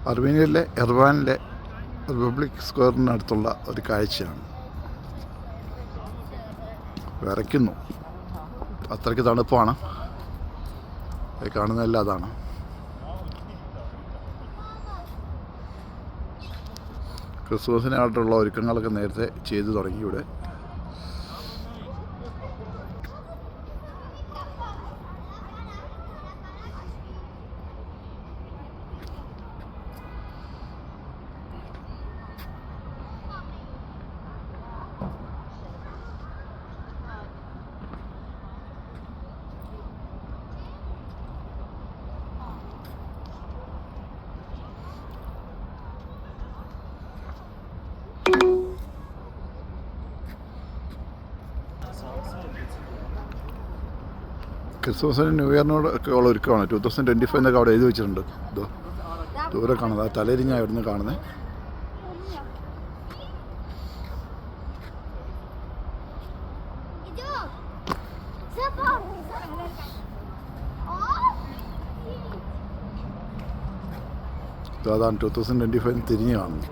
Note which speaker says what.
Speaker 1: അർമേനിയയിലെ എർവാനിലെ republic സ്ക്വയറിനടുത്തുള്ള ഒരു കാഴ്ചയാണ്. വിറയ്ക്കുന്നു, അത്രയ്ക്ക് തണുപ്പാണ്. കാണുന്നതെല്ലാം അതാണ്. ക്രിസ്മസിനായിട്ടുള്ള ഒരുക്കങ്ങളൊക്കെ നേരത്തെ ചെയ്തു തുടങ്ങി ഇവിടെ. ക്രിസ്മസിന് ന്യൂ ഇയറിനോട് ഒക്കെ ഉള്ള ഒരുക്കമാണ്. 2025 എന്നൊക്കെ അവിടെ എഴുതി വെച്ചിട്ടുണ്ട്. ഇതോ ദൂരെ കാണുന്നത്, ആ തലരിഞ്ഞാണ് ഇവിടുന്ന് കാണുന്നത്. അതാണ് 2025 തിരിഞ്ഞ് കാണുന്നത്.